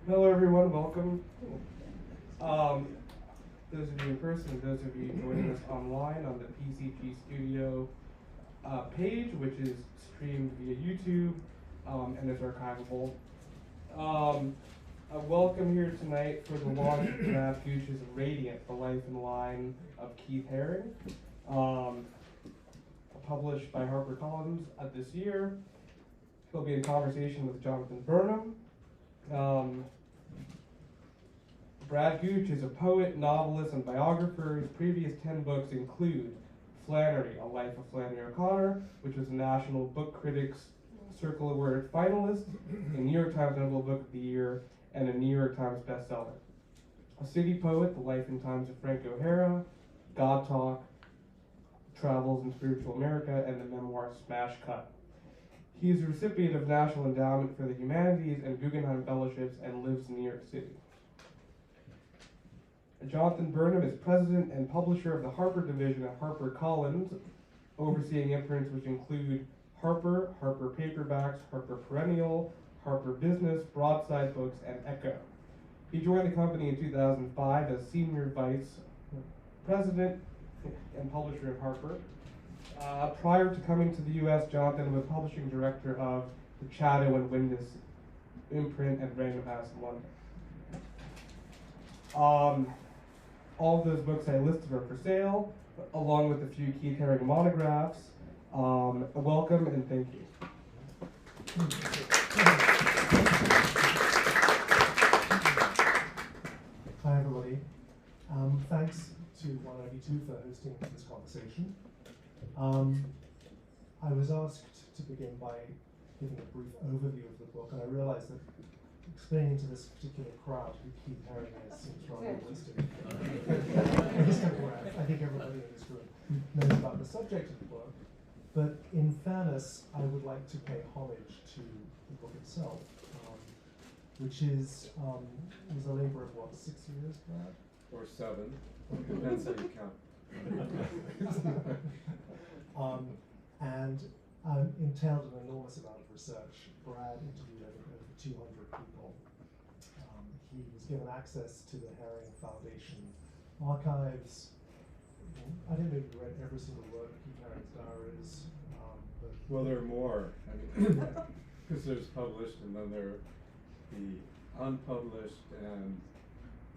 Hello everyone, welcome. Those of you in person and those of you joining us online on the PCG Studio page, which is streamed via YouTube and is archivable. Welcome here tonight for the launch of Gooch's Radiant, The Life and Line of Keith Haring, published by Harper Collins this year. He'll be in conversation with Jonathan Burnam. Brad Gooch is a poet, novelist, and biographer. His previous 10 books include Flannery, A Life of Flannery O'Connor, which was a National Book Critics Circle Award finalist, a New York Times Notable Book of the Year, and a New York Times bestseller. A City Poet, The Life and Times of Frank O'Hara, God Talk, Travels in Spiritual America, and the memoir Smash Cut. He is a recipient of National Endowment for the Humanities and Guggenheim Fellowships and lives in New York City. Jonathan Burnam is president and publisher of the Harper division at Harper Collins, overseeing imprints which include Harper, Harper Paperbacks, Harper Perennial, Harper Business, Broadside Books, and Echo. He joined the company in 2005 as senior vice president and publisher of Harper. Prior to coming to the U.S., Jonathan was publishing director of the Chatto and Witness imprint at Random House in London. All of those books I listed are for sale, along with a few Keith Haring monographs. Welcome and thank you. Hi everybody. Thanks to 192 for hosting this conversation. I was asked to begin by giving a brief overview of the book, and I realized that explaining to this particular crowd who Keith Haring is seems rather realistic. I think everybody in this room knows about the subject of the book, but in fairness, I would like to pay homage to the book itself, which is a labor of what, 6 years, Brad? Or 7, depends how you count. And entailed an enormous amount of research. Brad interviewed over 200 people. He was given access to the Haring Foundation archives. I don't know if you read every single word of Keith Haring's diaries. Well, there are more. I mean, because there's published, and then there are the unpublished and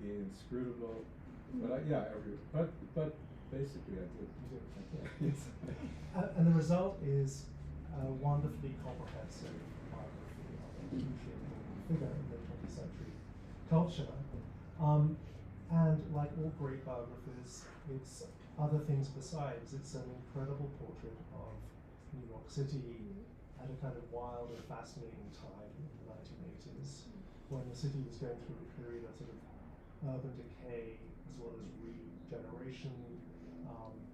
the inscrutable. But but basically I did. And the result is a wonderfully comprehensive biography of a hugely important figure in the 20th century culture. And like all great biographies, it's other things besides. It's an incredible portrait of New York City at a kind of wild and fascinating time in the 1980s, when the city was going through a period of sort of urban decay as well as regeneration.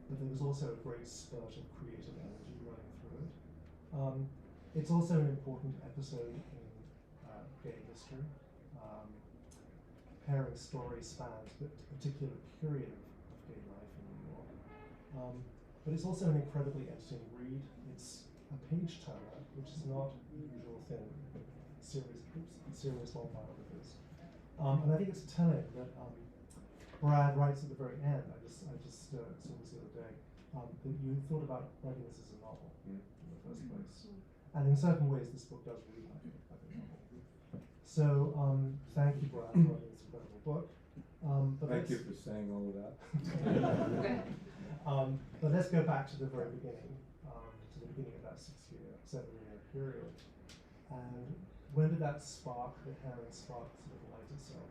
But there was also a great spurt of creative energy running through it. It's also an important episode in gay history. Haring's story spans a particular period of gay life in New York. But it's also an incredibly entertaining read. It's a page turner, which is not the usual thing in serious long biographies. And I think it's telling that Brad writes at the very end. I just saw this the other day. That you thought about writing this as a novel in the first place, and in certain ways, this book does read like a novel. So, thank you, Brad, for writing this incredible book. Thank you for saying all of that. But let's go back to the very beginning, to the beginning of that 7-year period. And when did that spark, the Haring spark, sort of light itself?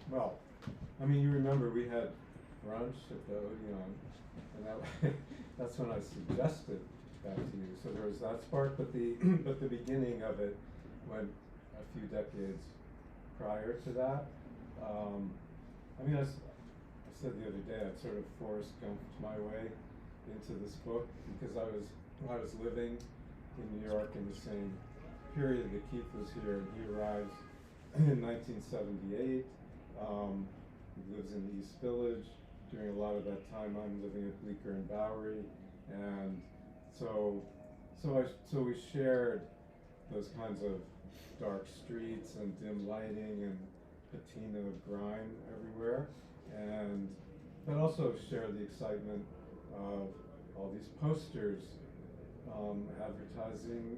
Well, I mean, you remember we had brunch at the Odeon, and that's when I suggested that to you. So there was that spark, but the beginning of it went a few decades prior to that. I mean, I said the other day, I'd sort of forced my way into this book because I was living in New York in the same period that Keith was here. He arrives in 1978. He lives in the East Village. During a lot of that time, I'm living at Bleecker and Bowery, and so we shared those kinds of dark streets and dim lighting and patina of grime everywhere, but also share the excitement of all these posters advertising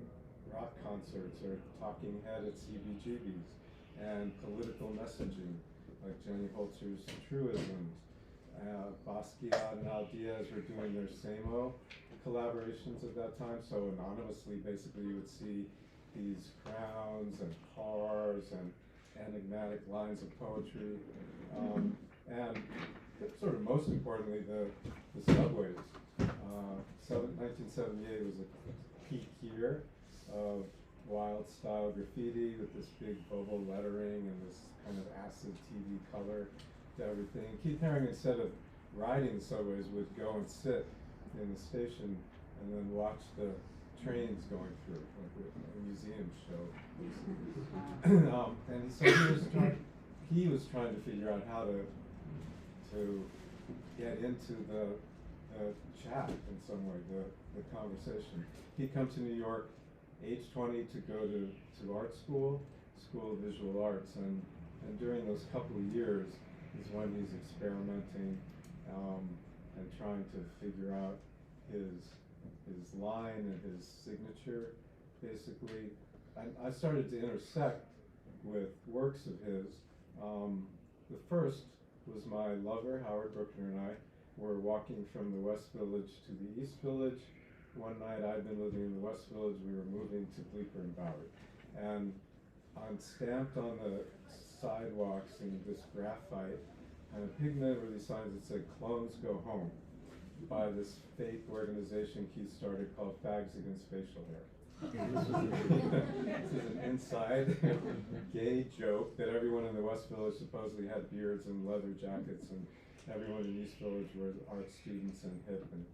rock concerts or talking head at CBGB's, and political messaging like Jenny Holzer's truisms. Basquiat and Al Diaz were doing their Samo collaborations at that time, so anonymously basically you would see these crowns and cars and enigmatic lines of poetry, and sort of most importantly the subways. 1978 was a peak year of wild style graffiti with this big bubble lettering and this kind of acid TV color to everything. Keith Haring, instead of riding the subways, would go and sit in the station and then watch the trains going through, like a museum show. And so he was trying to figure out how to get into the chat in some way, the conversation. He'd come to New York, age 20, to go to art school of visual arts, and during those couple of years is when he's experimenting and trying to figure out his line and his signature, basically. I started to intersect with works of his. The first was my lover, Howard Brookner, and I were walking from the West Village to the East Village. One night I'd been living in the West Village, we were moving to Bleecker and Bowery. And stamped on the sidewalks in this graphite, and a pigment were these signs that said, "Clones go home," by this fake organization Keith started called Fags Against Facial Hair. This is an inside gay joke that everyone in the West Village supposedly had beards and leather jackets, and everyone in East Village were art students and hip. And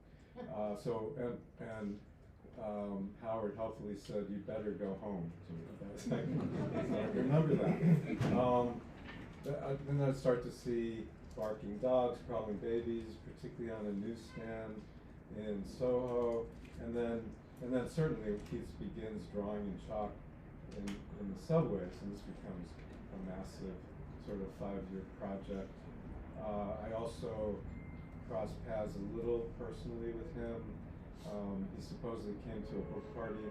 Howard helpfully said, "You better go home," to me. So I remember that. Then I'd start to see barking dogs, crawling babies, particularly on a newsstand in Soho, and then certainly Keith begins drawing in chalk in the subways, and this becomes a massive sort of 5-year project. I also crossed paths a little personally with him. He supposedly came to a book party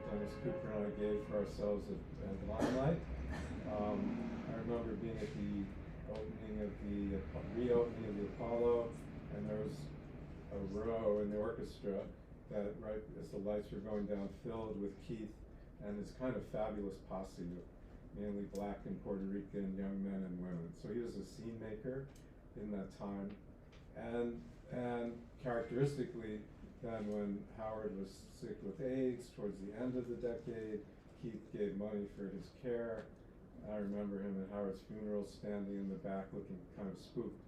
Dennis Cooper and I gave for ourselves at Limelight. I remember being at the reopening of the Apollo, and there was a row in the orchestra that right as the lights were going down filled with Keith and his kind of fabulous posse of mainly black and Puerto Rican young men and women. So he was a scene maker in that time, and characteristically, then when Howard was sick with AIDS towards the end of the decade, Keith gave money for his care. I remember him at Howard's funeral standing in the back looking kind of spooked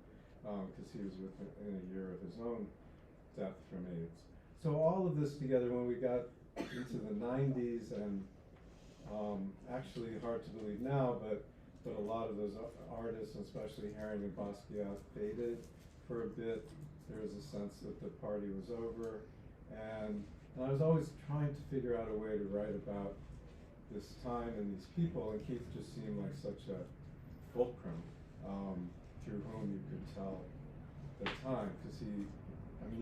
because he was within a year of his own death from AIDS. So all of this together, when we got into the 90s, and actually hard to believe now, but a lot of those artists, especially Haring and Basquiat, faded for a bit. There was a sense that the party was over, and I was always trying to figure out a way to write about this time and these people, and Keith just seemed like such a fulcrum through whom you could tell the time, because he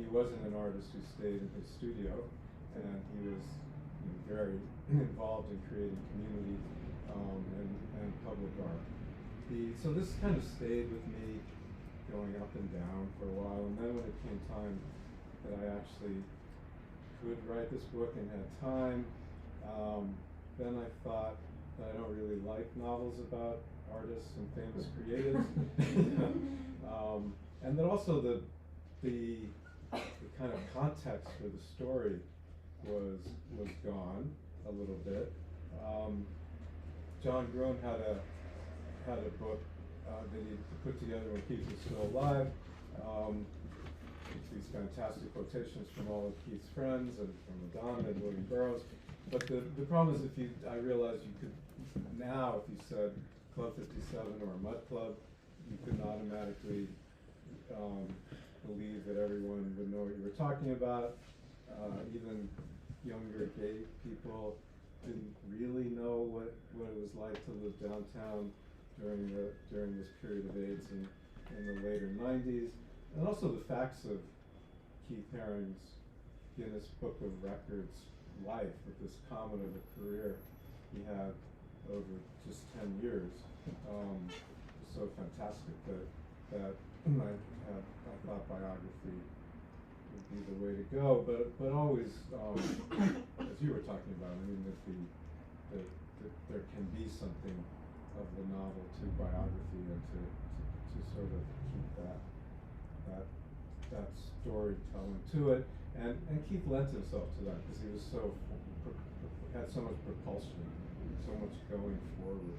wasn't an artist who stayed in his studio, and he was very involved in creating community and public art. So this kind of stayed with me, going up and down for a while, and then when it came time that I actually could write this book and had time, then I thought that I don't really like novels about artists and famous creatives, and that also the kind of context for the story was gone a little bit. John Groen had a book that he put together when Keith was still alive. These fantastic quotations from all of Keith's friends and from Madonna and William Burroughs. But the problem is, I realized you could now, if you said Club 57 or Mud Club, you couldn't automatically believe that everyone would know what you were talking about. Even younger gay people didn't really know what it was like to live downtown during this period of AIDS in the later 90s, and also the facts of Keith Haring's Guinness Book of Records life with this comet of a career he had over just 10 years. So fantastic that I thought biography would be the way to go, but always, as you were talking about, I mean, that there can be something of the novel to biography, and to sort of keep that storytelling to it, and Keith lent himself to that because he was had so much propulsion, so much going forward,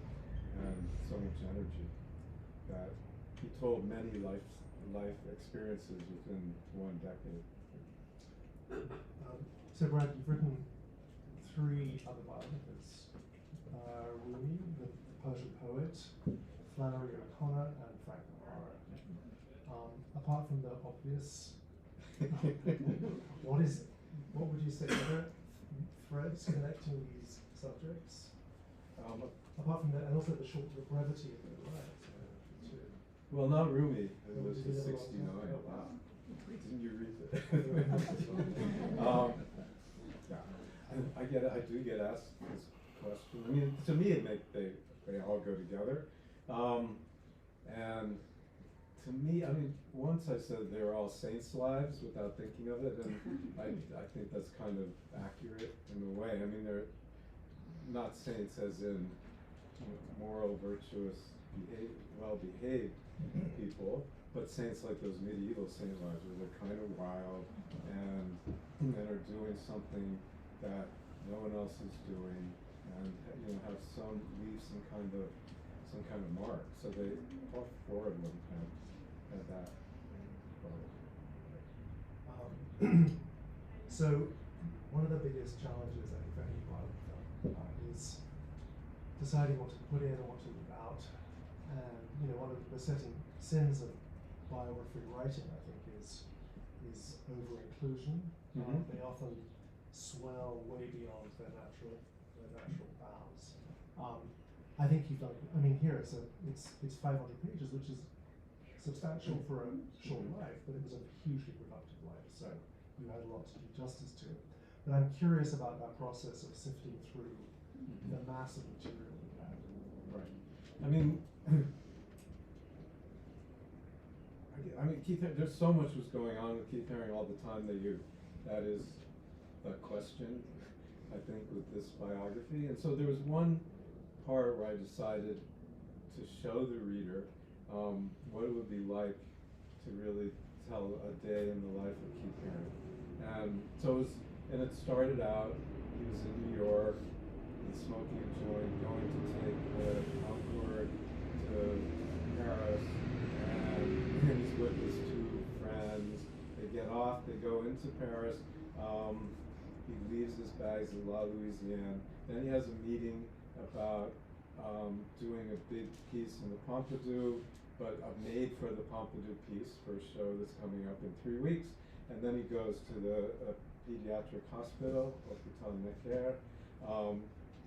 and so much energy that he told many life experiences within one decade. So Brad, you've written 3 other biographers: Rumi, the Persian poet, Flannery O'Connor, and Frank O'Hara. Apart from the obvious, what would you say are threads connecting these subjects? Apart from that, and also the brevity of it, right? Too. Well, not Rumi. It was Did you his get a 69. lot of- Wow. Didn't you read it? Yeah. I do get asked this question. I mean, to me, they all go together. And to me, I mean, once I said they're all saints' lives without thinking of it, and I think that's kind of accurate in a way. I mean, they're not saints as in moral, virtuous, well-behaved people, but saints like those medieval saint lives where they're kind of wild and are doing something that no one else is doing, and have leave some kind of mark. So they, all 4 of them had that. So one of the biggest challenges I think for any biographer is deciding what to put in and what to leave out. And one of the besetting sins of biography writing, I think, is over inclusion. They often swell way beyond their natural bounds. I think you've done. I mean, here it's 500 pages, which is substantial for a short life, but it was a hugely productive life. So you had a lot to do justice to it. But I'm curious about that process of sifting through the massive material you had. Right. I mean, Keith, there's so much was going on with Keith Haring all the time that is the question, I think, with this biography. And so there was one part where I decided to show the reader what it would be like to really tell a day in the life of Keith Haring. And so it started out, he was in New York, he's smoking a joint, going to take the Concorde to Paris, and he's with his 2 friends. They get off, they go into Paris, he leaves his bags at La Louisiane, then he has a meeting about doing a big piece in the Pompidou, but a made for the Pompidou piece for a show that's coming up in 3 weeks. And then he goes to the pediatric hospital, Hôpital Necker,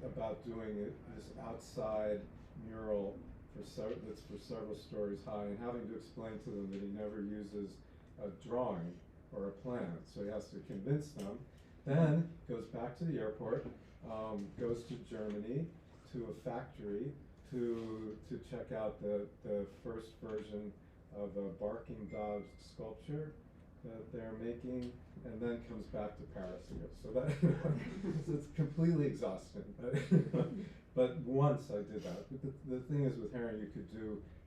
about doing this outside mural that's for several stories high, and having to explain to them that he never uses a drawing or a plan. So he has to convince them. Then goes back to the airport, goes to Germany, to a factory to check out the first version of a barking dog sculpture that they're making, and then comes back to Paris again. So that so it's completely exhausting. But once I did that. But the thing is, with Haring,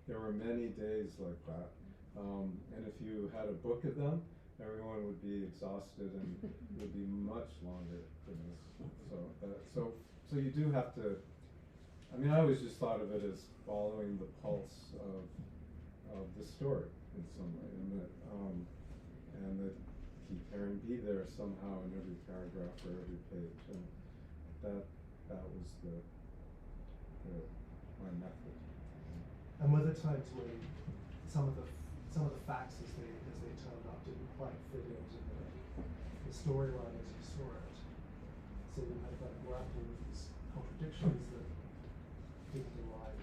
there were many days like that. And if you had a book of them, everyone would be exhausted, and it would be much longer than this. So you do have to. I mean, I always just thought of it as following the pulse of the story in some way, and that Keith Haring be there somehow in every paragraph or every page, and that was my method. And were there times when some of the facts as they turned up didn't quite fit into the storyline as you saw it? So you had to grapple with these contradictions that didn't arrive.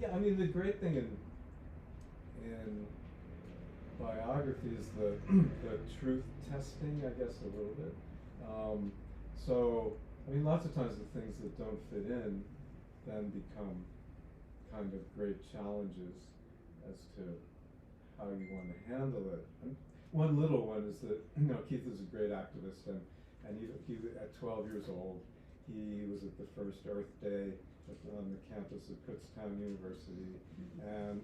Yeah, I mean the great thing in biography is the the truth testing, I guess, a little bit. So I mean, lots of times the things that don't fit in then become kind of great challenges as to how you want to handle it. And one little one is that, Keith is a great activist, and he at 12 years old, he was at the first Earth Day on the campus of Kutztown University, and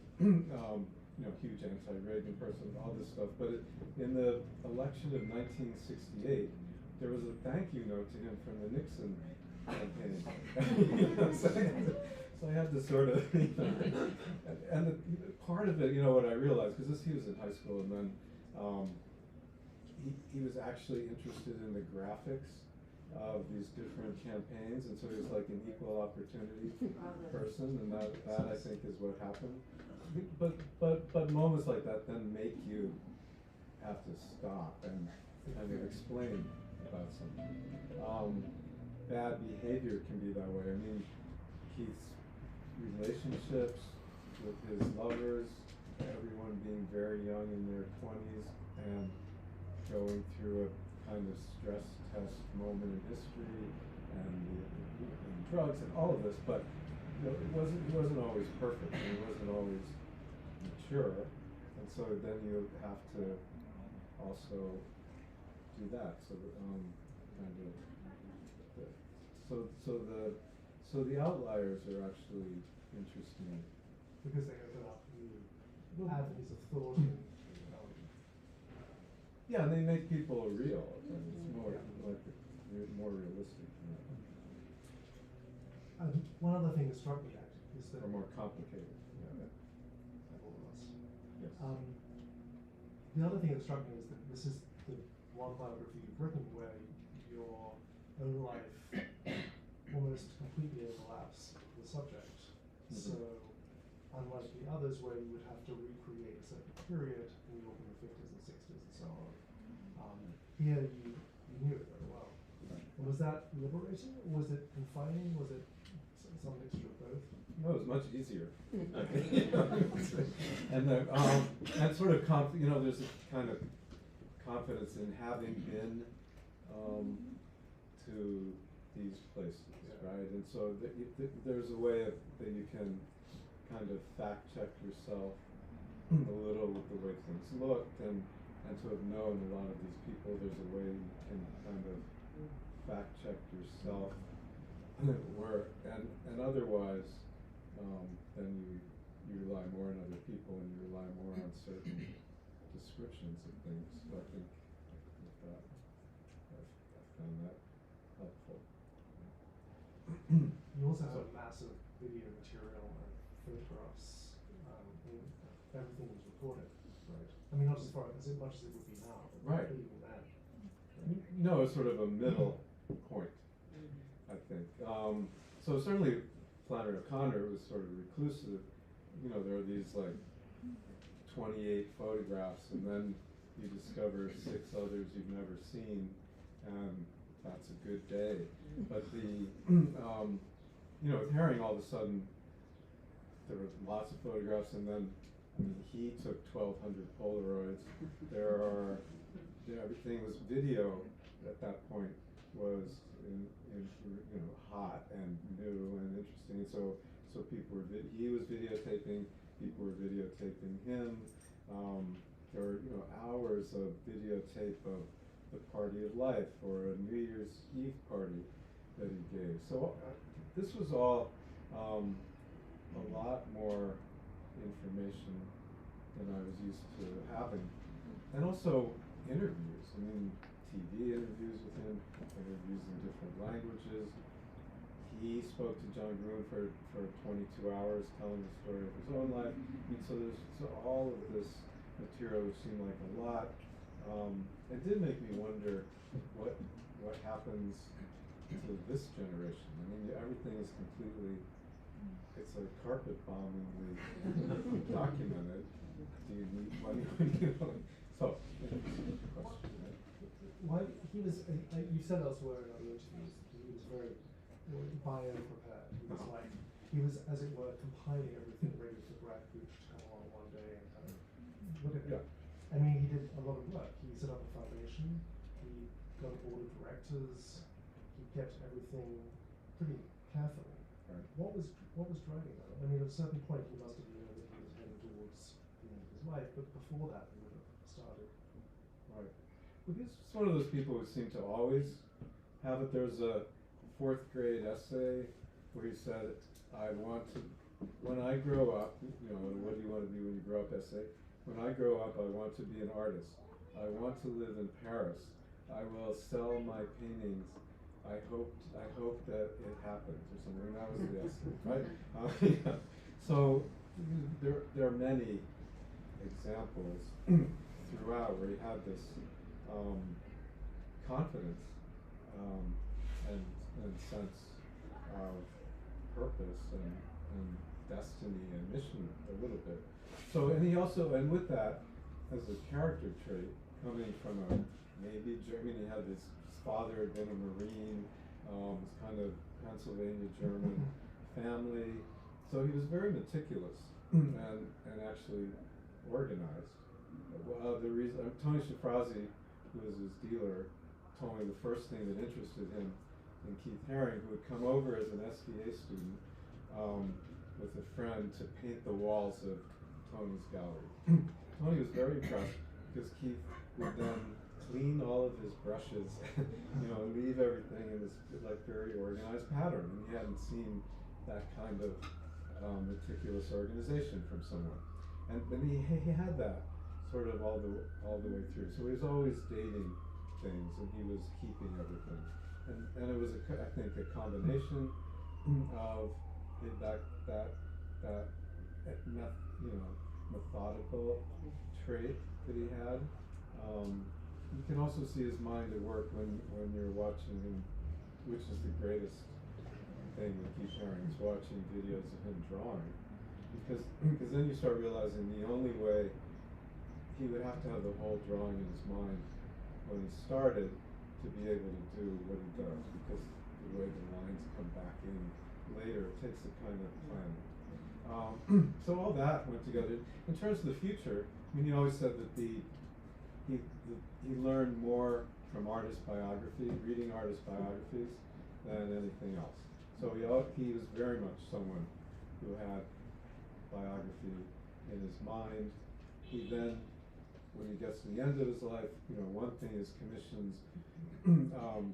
huge anti-Reagan person, all this stuff. But in the election of 1968, there was a thank you note to him from the Nixon campaign. So I had to sort of, and part of it, what I realized, because he was in high school, and then he was actually interested in the graphics of these different campaigns, and so he was like an equal opportunity person, and that I think is what happened. But moments like that then make you have to stop and kind of explain about something. Bad behavior can be that way. I mean, Keith's relationships with his lovers, everyone being very young in their 20s and going through a kind of stress test moment in history, and drugs and all of this, but he wasn't always perfect, and he wasn't always mature, and so then you have to also do that. So so the outliers are actually interesting because they open up new avenues of thought. Yeah, and they make people real. And it's more like more realistic. One other thing that struck me actually is that or more complicated. Yeah. Yes. The other thing that struck me is that this is the one biography you've written where your own life almost completely overlaps the subject. Mm-hmm. So, unlike the others where you would have to recreate a certain period, New York in the 50s and 60s and so on, here you knew it very well. Right. And was that liberating, or was it confining, was it some mixture of both? No, it was much easier. And sort of there's a kind of confidence in having been to these places, right? And so there's a way that you can kind of fact check yourself a little with the way things looked, and to have known a lot of these people, there's a way you can kind of fact check yourself. And otherwise, then you rely more on other people, and you rely more on certain descriptions of things. So I think that I found that helpful. You also have massive video material and photographs. Everything was recorded. Right. I mean, not as much as it would be now, but Right. even then. No, it's sort of a middle point, I think. So certainly Flannery O'Connor was sort of reclusive. There are these like 28 photographs, and then you discover 6 others you've never seen, and that's a good day. But with Haring, all of a sudden, there were lots of photographs, and then he took 1,200 Polaroids. Everything was video at that point, was hot and new and interesting. So people he was videotaping, people were videotaping him. There were hours of videotape of the Party of Life or a New Year's Eve party that he gave. So this was all a lot more information than I was used to having, and also interviews. I mean, TV interviews with him, interviews in different languages. He spoke to John Gruen for 22 hours, telling the story of his own life. I mean, so all of this material, which seemed like a lot. It did make me wonder what happens to this generation. I mean, everything is completely, it's like carpet bombingly documented. Do you need money when you so, question, right? why he was, you said elsewhere in other interviews, he was very bio prepared. He was like, he was, as it were, compiling everything ready for Brad Gooch to come along one day and kind of look at it. I mean, he did a lot of work. He set up a foundation, he got a board of directors, he kept everything pretty carefully. Right. What was driving that? I mean, at a certain point, he must have known that he was heading towards the end of his life, but before that, he would have started. Right. Well, he's just one of those people who seem to always have it. There's a 4th grade essay where he said, I want to, when I grow up, you know, what do you want to be when you grow up essay? When I grow up, I want to be an artist. I want to live in Paris. I will sell my paintings. I hope that it happens or something. That was the essay, right? Yeah. So there are many examples throughout where he had this confidence and sense of purpose and destiny and mission a little bit. So, and he also, and with that, as a character trait, coming from a maybe German, he had his father had been a Marine, was kind of Pennsylvania German family. So he was very meticulous and actually organized. The reason, Tony Shafrazi, who was his dealer, told me the first thing that interested him in Keith Haring, who had come over as an SVA student with a friend to paint the walls of Tony's gallery. Tony was very impressed because Keith would then clean all of his brushes, you know, and leave everything in this like very organized pattern. And he hadn't seen that kind of meticulous organization from someone. And he had that sort of all the way through. So he was always dating things, and he was keeping everything. And it was I think a combination of that methodical trait that he had. You can also see his mind at work when you're watching him, which is the greatest thing with Keith Haring, is watching videos of him drawing. Because then you start realizing the only way he would have to have the whole drawing in his mind when he started to be able to do what he does, because the way the lines come back in later, it takes a kind of planning. So all that went together. In terms of the future, I mean, he always said that he learned more from artist biography, reading artist biographies, than anything else. So he was very much someone who had biography in his mind. He then, when he gets to the end of his life, you know, one thing is commissions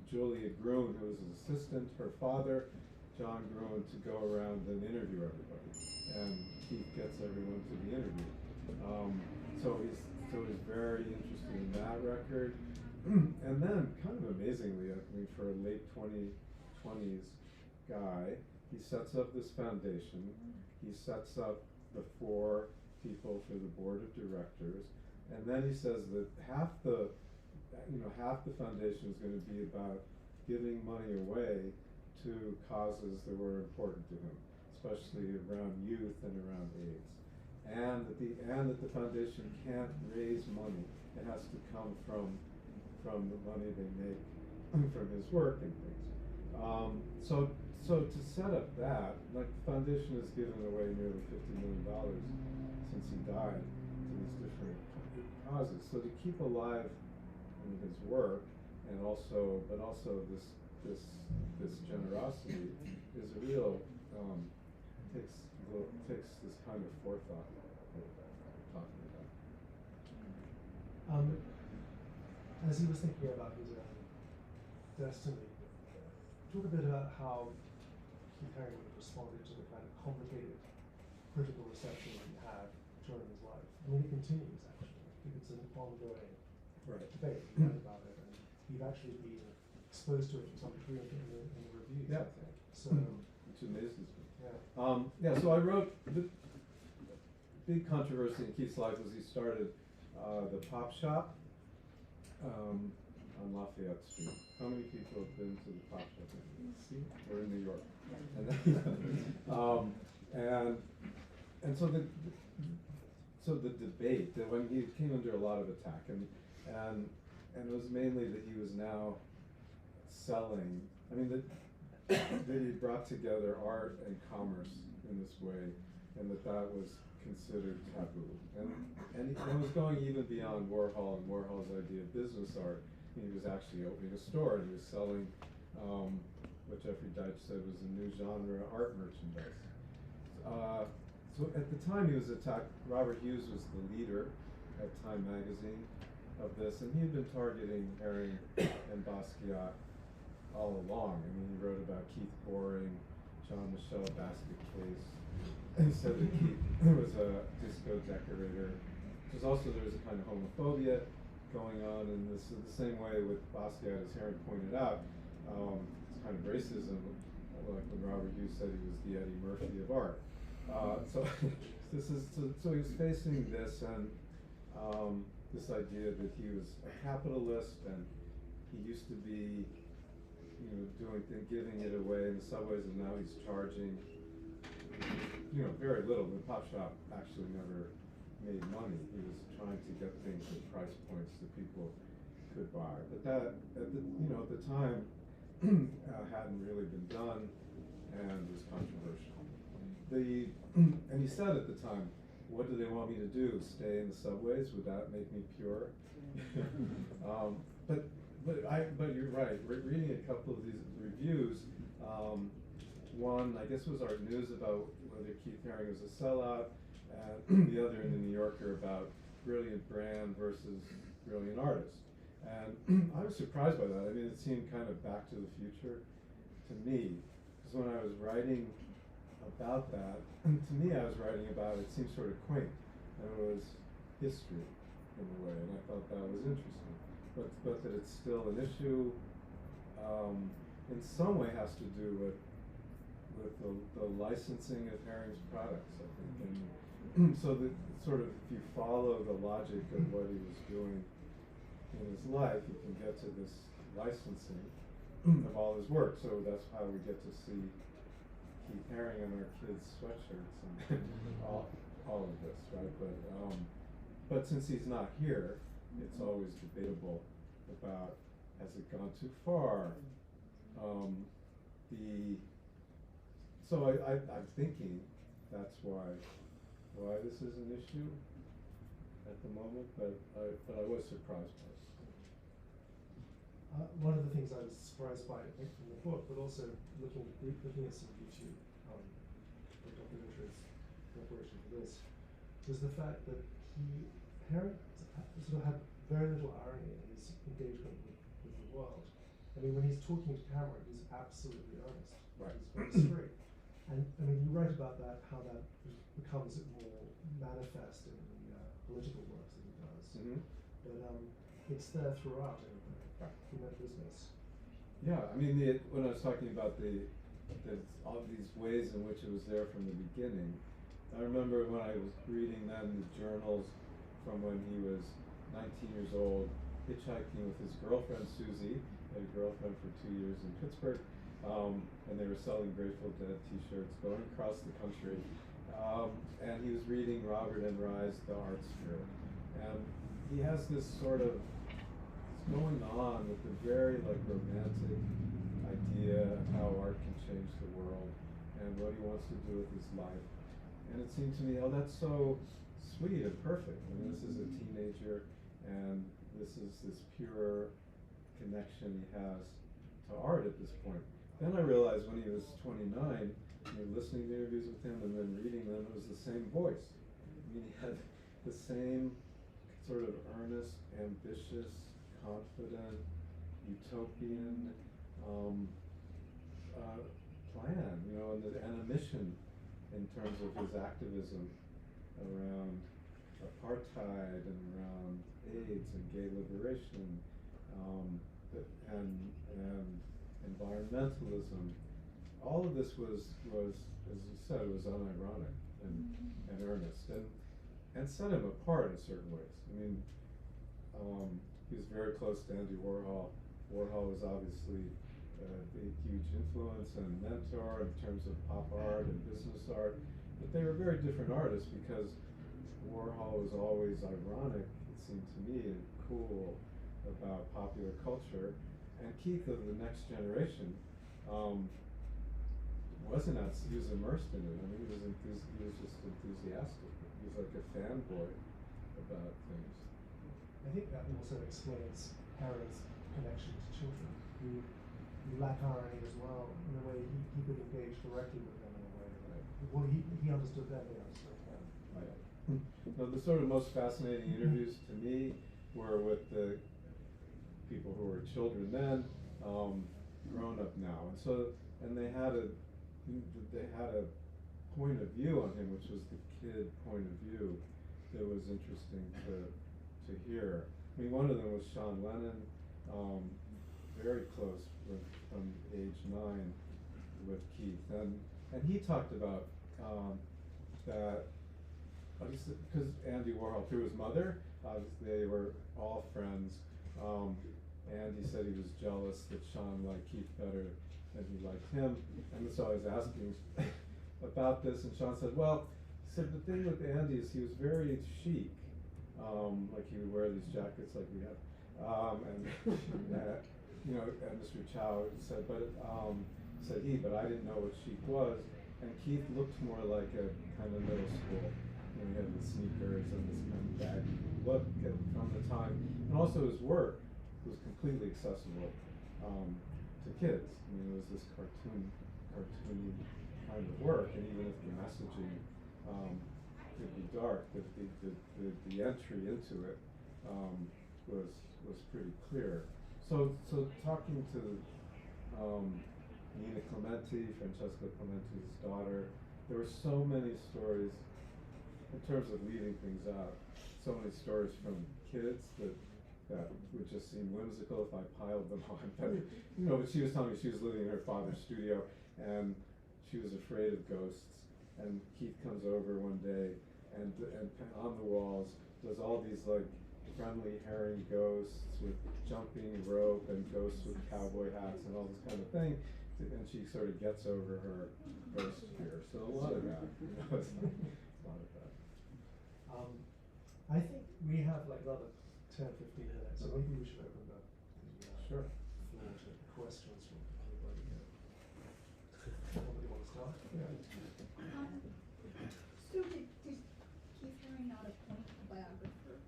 Julia Gruen, who was his assistant, her father, John Gruen, to go around and interview everybody. And Keith gets everyone to the interview. So he's very interested in that record. And then, kind of amazingly, I mean, for a late 20s guy, he sets up this foundation. He sets up the 4 people for the board of directors, and then he says that half the foundation is going to be about giving money away to causes that were important to him, especially around youth and around AIDS, and that the foundation can't raise money. It has to come from the money they make from his work and things. So to set up that, like, the foundation has given away nearly $50 million since he died to these different causes. So to keep alive his work, and also this generosity is a real takes this kind of forethought that we're talking about. As he was thinking about his own destiny, talk a bit about how Keith Haring would have responded to the kind of complicated critical reception he had during his life. I mean, it continues, actually. It's an ongoing debate about it, and you've actually been exposed to it to some degree in the reviews, I think. So, which amazes me. Yeah. So I wrote, the big controversy in Keith's life was he started the Pop Shop on Lafayette Street. How many people have been to the Pop Shop? We're in New York. And so the debate, that when he came under a lot of attack, and and it was mainly that he was now selling. I mean, that he brought together art and commerce in this way, and that was considered taboo. And it was going even beyond Warhol and Warhol's idea of business art. He was actually opening a store, and he was selling what Jeffrey Deitch said was a new genre, art merchandise. So at the time he was attacked, Robert Hughes was the leader at Time magazine of this, and he had been targeting Haring and Basquiat all along. I mean, he wrote about Keith Haring, Jean-Michel Basquiat, and he said that Keith was a disco decorator. There was a kind of homophobia going on, and this is the same way with Basquiat, as Haring pointed out. It's kind of racism, like when Robert Hughes said he was the Eddie Murphy of art. So he was facing this, and this idea that he was a capitalist, and he used to be, giving it away in the subways, and now he's charging, very little. The pop shop actually never made money. He was trying to get things at price points that people could buy, but that at the time hadn't really been done and was controversial. And he said at the time, "What do they want me to do? Stay in the subways? Would that make me pure?" But you're right. Reading a couple of these reviews, one I guess was Art News about whether Keith Haring was a sellout, and the other in the New Yorker about brilliant brand versus brilliant artist. And I was surprised by that. I mean, it seemed kind of Back to the Future to me, because when I was writing about that, to me I was writing about it seemed sort of quaint, and it was history in a way, and I thought that was interesting. But that it's still an issue, in some way has to do with the licensing of Haring's products, I think. And so that sort of, if you follow the logic of what he was doing in his life, you can get to this licensing of all his work. So that's how we get to see Keith Haring on our kids' sweatshirts and all of this, right? But since he's not here, it's always debatable about, has it gone too far? So I'm thinking that's why this is an issue at the moment, but I was surprised by it. One of the things I was surprised by from the book, but also looking at some YouTube documentaries in preparation for this, was the fact that Haring sort of had very little irony in his engagement with the world. I mean, when he's talking to camera, he's absolutely earnest. Right. He's very straight. And I mean, you write about that, how that becomes more manifest in the political works that he does. Mm-hmm. But it's there throughout in that business. Yeah, I mean, when I was talking about all these ways in which it was there from the beginning, I remember when I was reading then the journals from when he was 19 years old, hitchhiking with his girlfriend Susie. He had a girlfriend for 2 years in Pittsburgh, and they were selling Grateful Dead t-shirts going across the country. And he was reading Robert M. Rye's The Art Spirit. And he has this sort of, it's going on with the very romantic idea of how art can change the world and what he wants to do with his life. And it seemed to me, oh, that's so sweet and perfect. I mean, this is a teenager, and this is this pure connection he has to art at this point. Then I realized when he was 29, listening to interviews with him and then reading them, it was the same voice. I mean, he had the same sort of earnest, ambitious, confident, utopian plan, and a mission in terms of his activism around apartheid and around AIDS and gay liberation, and environmentalism. All of this was, as you said, was unironic and earnest, and set him apart in certain ways. I mean, he was very close to Andy Warhol. Warhol was obviously a huge influence and mentor in terms of pop art and business art, but they were very different artists because Warhol was always ironic, it seemed to me, and cool, about popular culture, and Keith of the next generation wasn't as, he was immersed in it. I mean, he was just enthusiastic. He was like a fanboy about things. I think that also explains Haring's connection to children, who lack irony as well, in a way he could engage directly with them in a way. Right. Well, he understood them, they understood him. Right. No, the sort of most fascinating interviews to me were with the people who were children then, grown up now, and they had a point of view on him, which was the kid point of view, that was interesting to hear. I mean, one of them was Sean Lennon, very close from age 9 with Keith, and he talked about that, because Andy Warhol, through his mother, they were all friends, and he said he was jealous that Sean liked Keith better than he liked him, and so I was asking about this, and Sean said, well, he said the thing with Andy is he was very chic, like he would wear these jackets like we have, and you know, and Mr. Chow said, but I didn't know what chic was, and Keith looked more like a kind of middle school. You know, he had the sneakers and this kind of baggy look from the time, and also his work was completely accessible to kids. I mean, it was this cartoony kind of work, and even if the messaging could be dark, the entry into it was pretty clear. So talking to Nina Clementi, Francesca Clementi's daughter, there were so many stories in terms of leaving things out. So many stories from kids that would just seem whimsical if I piled them on. But you know, but she was telling me she was living in her father's studio and she was afraid of ghosts. And Keith comes over one day and on the walls there's all these like friendly Haring ghosts with jumping rope and ghosts with cowboy hats and all this kind of thing. And she sort of gets over her ghost fear. So a lot of that, you know, it's a lot of that. I think we have like another 10-15 minutes, so maybe we should open the Sure. floor to questions from anybody here. Anybody want to start? Yeah. So did Keith Haring not appoint a biographer?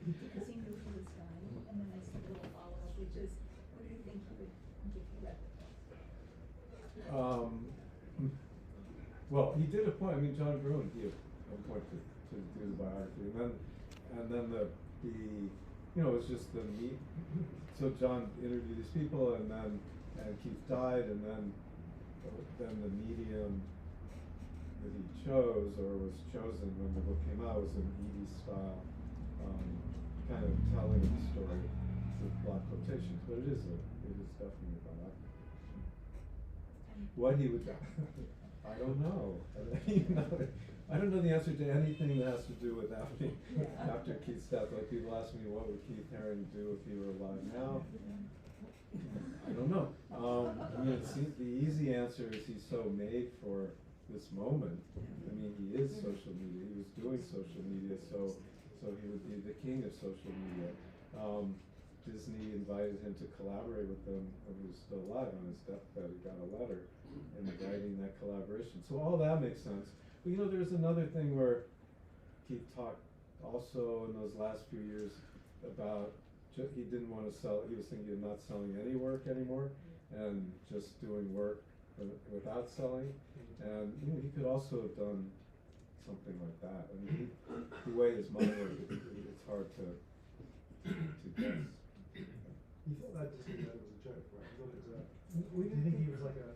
Because he knew he was dying, and then I said a little follow-up, which is, what do you think he would give you read? Well, he did appoint. I mean, John Bruin, he appointed to do the biography, and then the you know, it was just the meet. So John interviewed these people, and Keith died, and then the medium that he chose or was chosen when the book came out was an Edie style kind of telling the story with block quotations, but it is definitely a biography. What he would do, I don't know. You know, I don't know the answer to anything that has to do with after Keith's death. Like people ask me, what would Keith Haring do if he were alive now? I don't know. I mean, it seems the easy answer is he's so made for this moment. I mean, he is social media. He was doing social media, so he would be the king of social media. Disney invited him to collaborate with them when he was still alive. On his deathbed, he got a letter inviting that collaboration. So all that makes sense. But you know, there's another thing where Keith talked also in those last few years about he didn't want to sell. He was thinking of not selling any work anymore and just doing work without selling. And you know, he could also have done something like that. I mean, the way his mind worked, it's hard to guess. You thought that Disney letter was a joke, right? You thought it was do you think he was like a...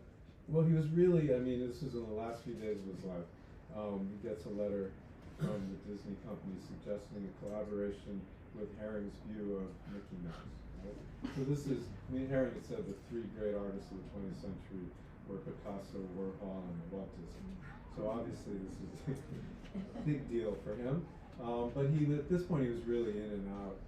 Well, he was really, I mean, this was in the last few days of his life. He gets a letter from the Disney company suggesting a collaboration with Haring's view of Mickey Mouse. Right? So this is, I mean, Haring had said the three great artists of the 20th century were Picasso, Warhol, and Walt Disney. So obviously this is a big deal for him. But at this point, he was really in and out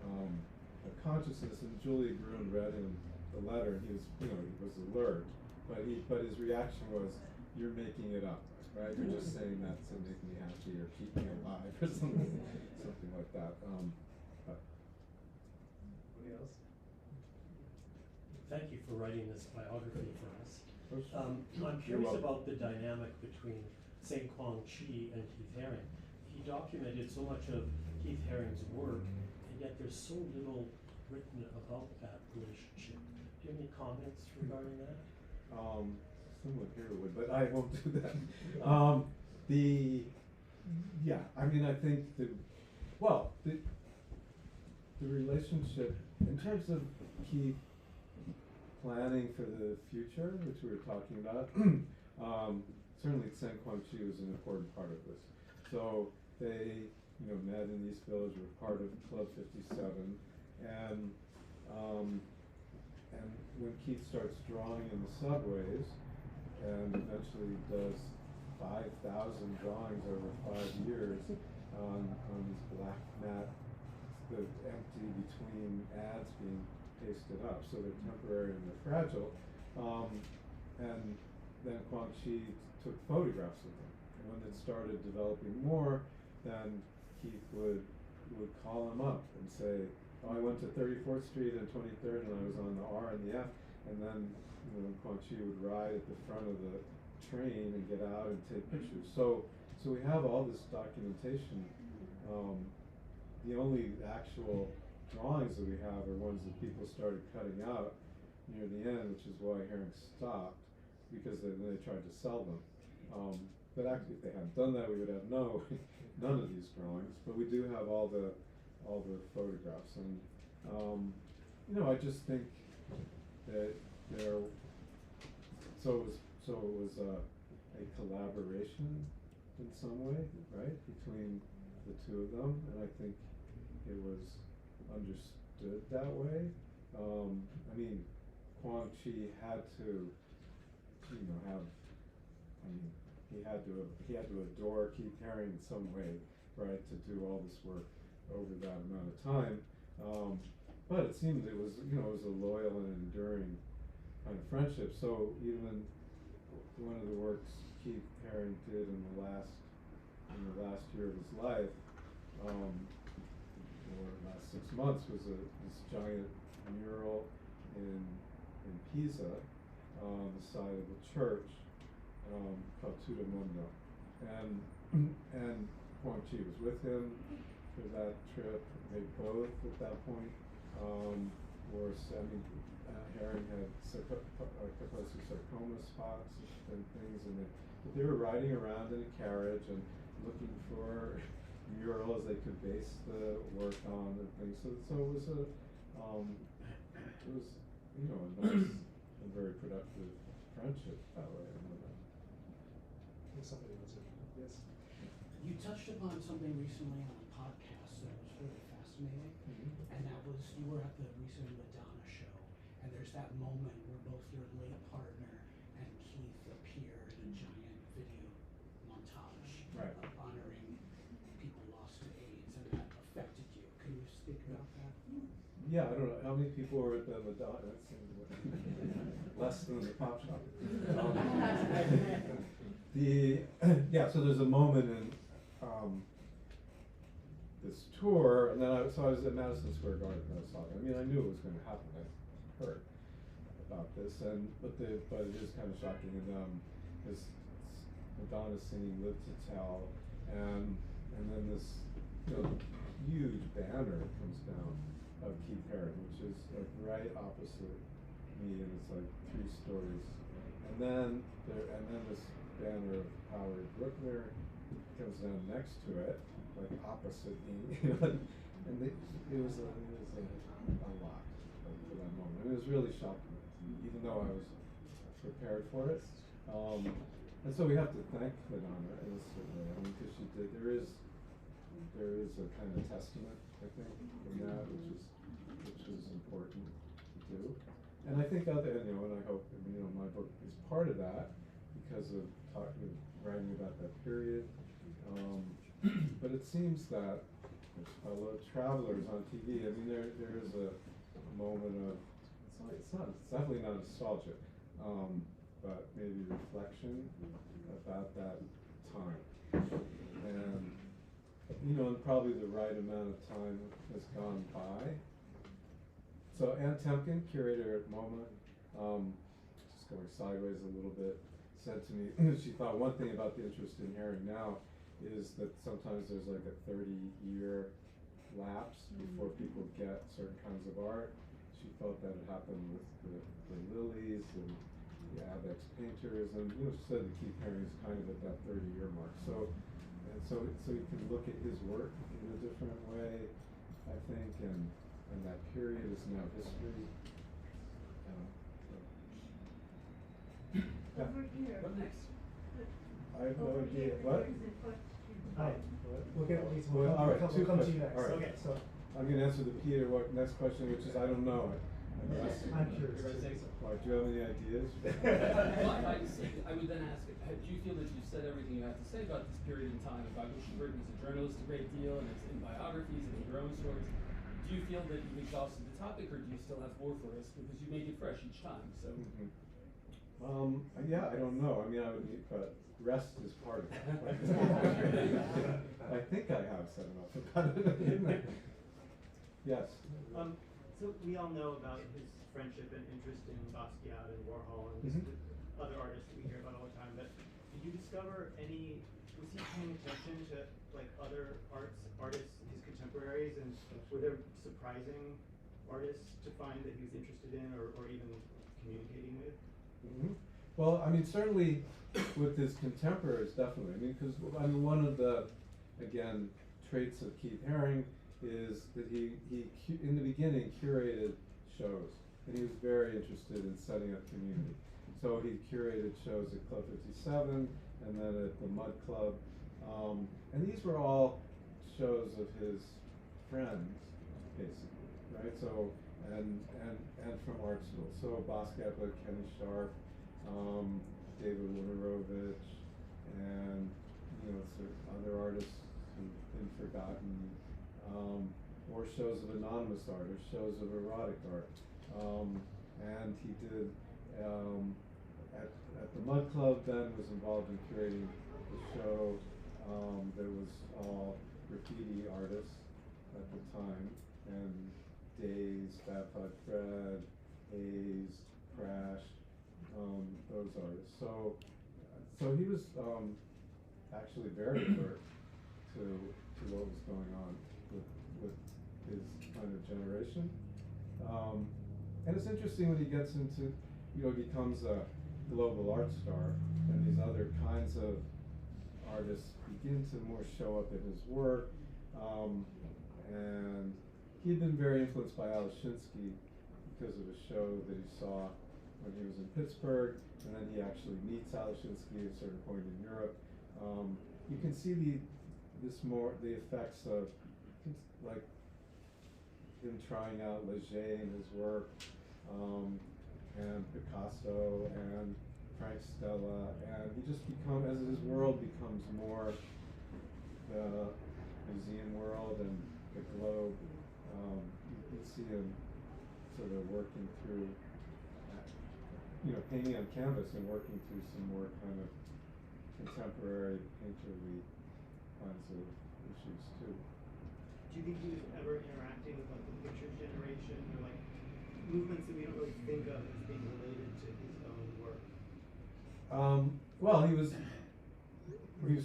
of consciousness, and Julia Gruen read him the letter, and he was, you know, he was alert, but his reaction was, "You're making it up, right? You're just saying that to make me happy or keep me alive or something like that." Anybody else? Thank you for writing this biography for us. I'm You're curious welcome. about the dynamic between Sang Kwang Chi and Keith Haring. He documented so much of Keith Haring's work, and yet there's so little written about that relationship. Do you have any comments regarding that? Someone here would, but I won't do that. Yeah, I mean, I think the relationship, in terms of Keith planning for the future, which we were talking about, certainly Sang Kwang Chi was an important part of this. So they, met in East Village, were part of Club 57, and when Keith starts drawing in the subways, and eventually does 5,000 drawings over 5 years on these black mat, the empty between ads being pasted up, so they're temporary and they're fragile. And then Kwang Chi took photographs of them. And when it started developing more, then Keith would call him up and say, "Oh, I went to 34th Street and 23rd, and I was on the R and the F." And then Kwang Chi would ride at the front of the train and get out and take pictures. So we have all this documentation. The only actual drawings that we have are ones that people started cutting out near the end, which is why Haring stopped, because then they tried to sell them. But actually, if they hadn't done that, we would have none of these drawings. But we do have all the photographs, and I just think that so it was a collaboration in some way, right, between the two of them, and I think it was understood that way. I mean, Kwang Chi had to, he had to adore Keith Haring in some way, right, to do all this work over that amount of time. But it seemed it was a loyal and enduring kind of friendship. So even one of the works Keith Haring did in the last year of his life, or last 6 months, was this giant mural in Pisa on the side of the church, called Tutto Mondo, and Kwang Chi was with him for that trip. They both at that point Haring had Kaposi sarcoma spots and things, but they were riding around in a carriage and looking for murals they could base the work on and things. So it was a nice and very productive friendship that way. I know that. I think somebody was interested. Yes. You touched upon something recently on a podcast that was really fascinating, and that was you were at the recent Madonna show, and there's that moment where both your late partner and Keith appear in a giant video montage, Right. of honoring people lost to AIDS, and that affected you. Can you speak about that? Yeah, I don't know how many people were at the Madonna. That seems less than the pop shop. So there's a moment in this tour, and then I was at Madison Square Garden. And I was talking. I mean, I knew it was going to happen. I heard about this, but it is kind of shocking. And this Madonna singing "Live to Tell," and then this huge banner comes down of Keith Haring, which is like right opposite me, and it's like 3 stories. And then this banner of Howard Brookner comes down next to it, like opposite me, and it was a lot for that moment. I mean, it was really shocking, even though I was prepared for it. And so we have to thank Madonna in a certain way. I mean, because she did. There is a kind of testament, I think, in that, which is important to do. And I think and I hope, my book is part of that because of writing about that period. But it seems that there's fellow travelers on TV. I mean, there is a moment of it's definitely not nostalgic, but maybe reflection about that time. And and probably the right amount of time has gone by So Ann Temkin, curator at MoMA, just going sideways a little bit, said to me she thought one thing about the interest in Haring now is that sometimes there's like a 30-year lapse before people get certain kinds of art. She felt that had happened with the Lilies and the Avex painters, and she said that Keith Haring is kind of at that 30-year mark. So you can look at his work in a different way, I think, and that period is now history. Over here. What next? I have no Over idea. here, What? there's a question. Hi. We'll get these. Well, all right, We'll come to you questions. next. All right. Okay, so I'm going to answer the Peter next question, which is I don't know. I'm curious. Mark, do you have any ideas? I would then ask, do you feel that you've said everything you have to say about this period in time, about which you've written as a journalist a great deal, and it's in biographies and in your own stories? Do you feel that you've exhausted the topic, or do you still have more for us? Because you make it fresh each time, so. Yeah, I don't know. I mean, I would need, but rest is part of it. I think I have said enough about it. Yes. So we all know about his friendship and interest in Basquiat and Warhol and Mhm. other artists that we hear about all the time. But did you discover any? Was he paying attention to like other artists, his contemporaries, and were there surprising artists to find that he was interested in or even communicating with? Well, I mean, certainly with his contemporaries, definitely. I mean, because one of the, again, traits of Keith Haring is that he in the beginning curated shows, and he was very interested in setting up community. So he curated shows at Club 57 and then at the Mud Club, and these were all shows of his friends, basically, right? So and from art school. So Basquiat, but Kenny Sharp, David Winorovich, and sort of other artists who've been forgotten, or shows of anonymous art, or shows of erotic art. And he did at the Mud Club. Ben was involved in curating the show. There was all graffiti artists at the time, and Days, Bad Five Fred, Hayes, Crash, those artists. So he was actually very alert to what was going on with his kind of generation. And it's interesting when he gets into, becomes a global art star, and these other kinds of artists begin to more show up in his work. And he'd been very influenced by Alashinsky because of a show that he saw when he was in Pittsburgh, and then he actually meets Alashinsky at a certain point in Europe. You can see the effects of like him trying out Leger in his work, and Picasso and Frank Stella, and he just as his world becomes more the museum world and the globe, you can see him sort of working through, painting on canvas and working through some more kind of contemporary painterly kinds of issues too. Do you think he was ever interacting with like the picture generation or like movements that we don't really think of as being related to his own work? Well, he was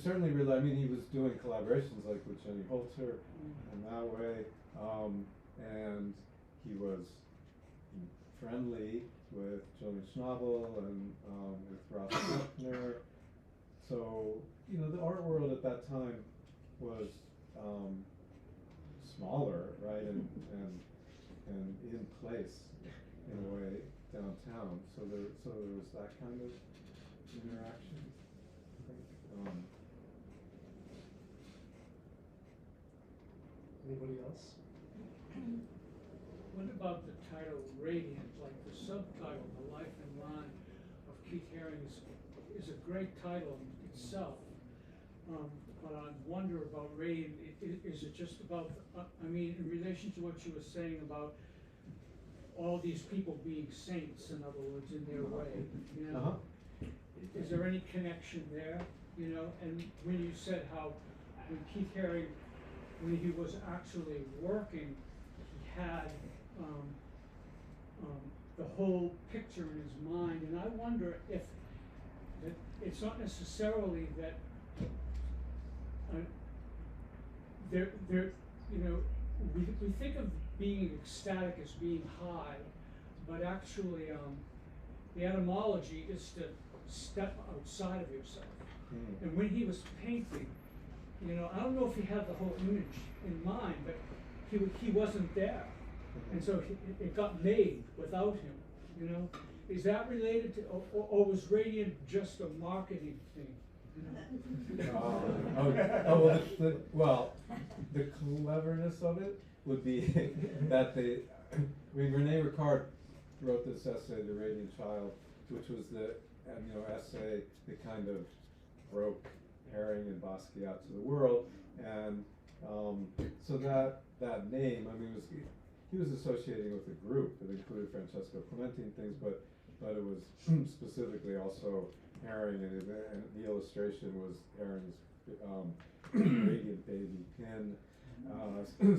certainly really. I mean, he was doing collaborations like with Jenny Holzer in that way, and he was friendly with Julian Schnabel and with Ralph Bruckner. So the art world at that time was smaller, right, and in place in a way downtown. So there was that kind of interaction. Anybody else? What about the title Radiant? Like the subtitle, The Life and Line of Keith Haring is a great title in itself. But I wonder about Radiant. Is it just about, in relation to what you were saying about all these people being saints, in other words, in their way, Is there any connection there, And when you said how when Keith Haring, when he was actually working, he had the whole picture in his mind, and I wonder if that it's not necessarily that we think of being ecstatic as being high, but actually the etymology is to step outside of yourself. Mm. And when he was painting, I don't know if he had the whole image in mind, but he wasn't there. And so it got made without him, Is that related to, or was Radiant just a marketing thing? Well, the cleverness of it would be that Rene Ricard wrote this essay, The Radiant Child, which was the essay that kind of broke Haring and Basquiat to the world, and so that name, he was associating with a group that included Francesco Clementi and things, but it was specifically also Haring, and the illustration was Haring's Radiant Baby pin.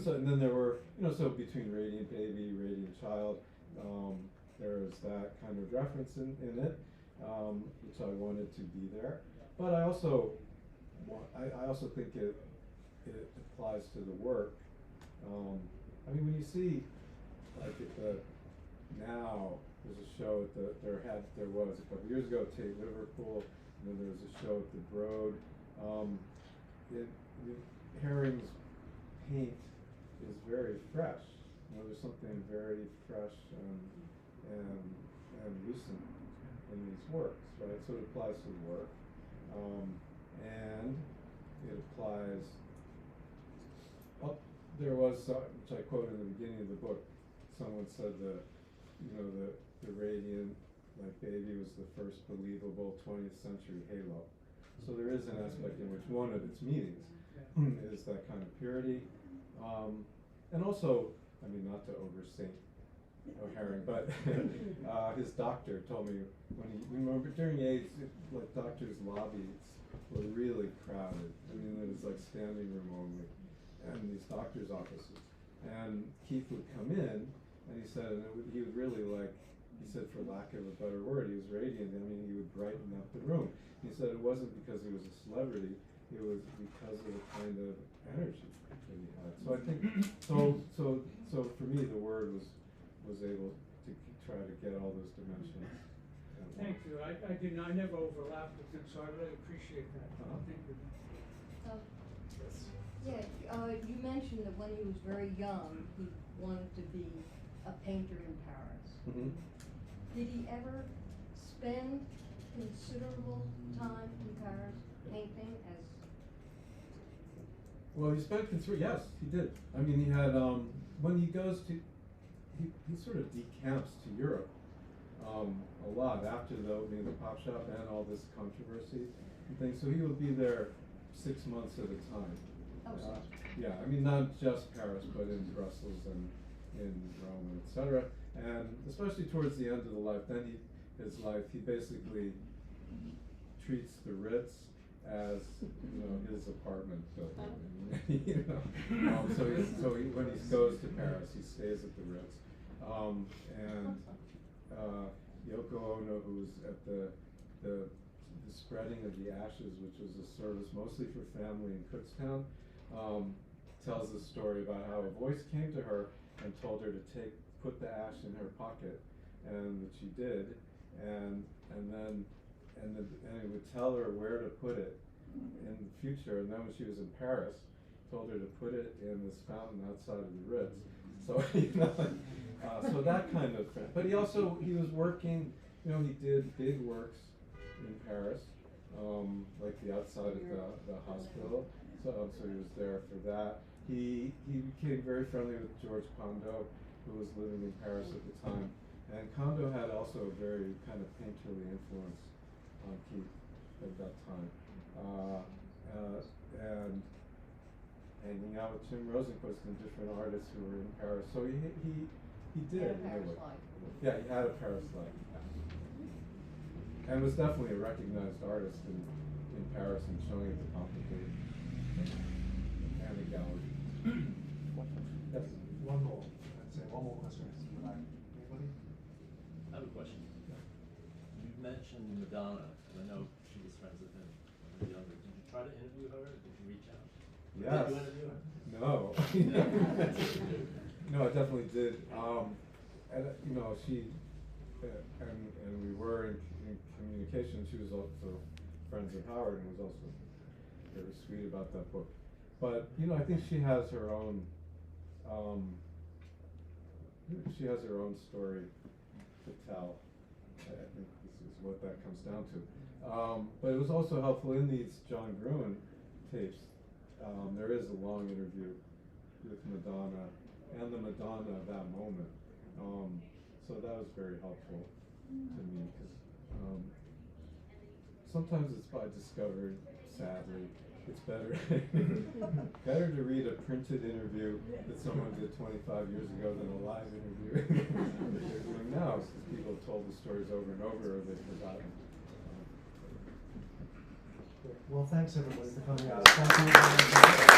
So and then there were, so between Radiant Baby, Radiant Child, there's that kind of reference in it, which I wanted to be there. But I also think it applies to the work. When you see, like now there's a show at there was a couple years ago at Tate Liverpool, and then there was a show at the Broad. Haring's paint is very fresh. There's something very fresh and recent in these works, right? So it applies to the work, and it applies. There was, which I quote in the beginning of the book, someone said the Radiant Baby was the first believable 20th century halo. So there is an aspect in which one of its meanings is that kind of purity, and also, not to overstate Haring, but his doctor told me remember during AIDS, doctors' lobbies were really crowded. It was like standing room only, and these doctors' offices. And Keith would come in, and he said, he would really he said, for lack of a better word, he was radiant. He would brighten up the room. He said it wasn't because he was a celebrity, it was because of the kind of energy that he had. So I think, so for me, the word was able to try to get all those dimensions. Thank you. I never overlapped with him, so I really appreciate that. Thank you. You mentioned that when he was very young, he wanted to be a painter in Paris. Mm-hmm. Did he ever spend considerable time in Paris painting as? Well, he spent yes, he did. He had, when he goes to, he sort of decamps to Europe a lot after the opening of the pop shop and all this controversy and things. So he would be there 6 months at a time. Not just Paris, but in Brussels and in Rome, etc. And especially towards the end of he basically treats the Ritz as his apartment building. When he goes to Paris, he stays at the Ritz. And Yoko Ono, who's at the spreading of the ashes, which was a service mostly for family in Kutztown, tells a story about how a voice came to her and told her to put the ash in her pocket, and that she did, and it would tell her where to put it in the future. And then when she was in Paris, told her to put it in this fountain outside of the Ritz. So so that kind of thing. But he was working. He did big works in Paris, like the outside of the hospital. So he was there for that. He became very friendly with George Condo, who was living in Paris at the time. And Condo had also a very kind of painterly influence on Keith at that time. And hanging out with Jim Rosenquist and different artists who were in Paris. So he did. Had a Paris life. Yeah, he had a Paris life. And was definitely a recognized artist in Paris and showing at the Complicated and the gallery. Yes. One more. I'd say one more question. Anybody? mentioned Madonna, and I know she was friends with him when they were younger. Did you try to interview her? Did you reach out? Yes. Did you interview her? No. No, I definitely did. And you know, she and we were in communication. She was also friends with Howard and was also very sweet about that book. But you know, I think she has her own. She has her own story to tell. I think this is what that comes down to. But it was also helpful in these John Gruen tapes. There is a long interview with Madonna and the Madonna of that moment. So that was very helpful to me because sometimes it's by discovery, sadly. It's better better to read a printed interview that someone did 25 years ago than a live interview that they're doing now, since people have told the stories over and over or they've forgotten. Well, thanks everybody for coming out. Thank you.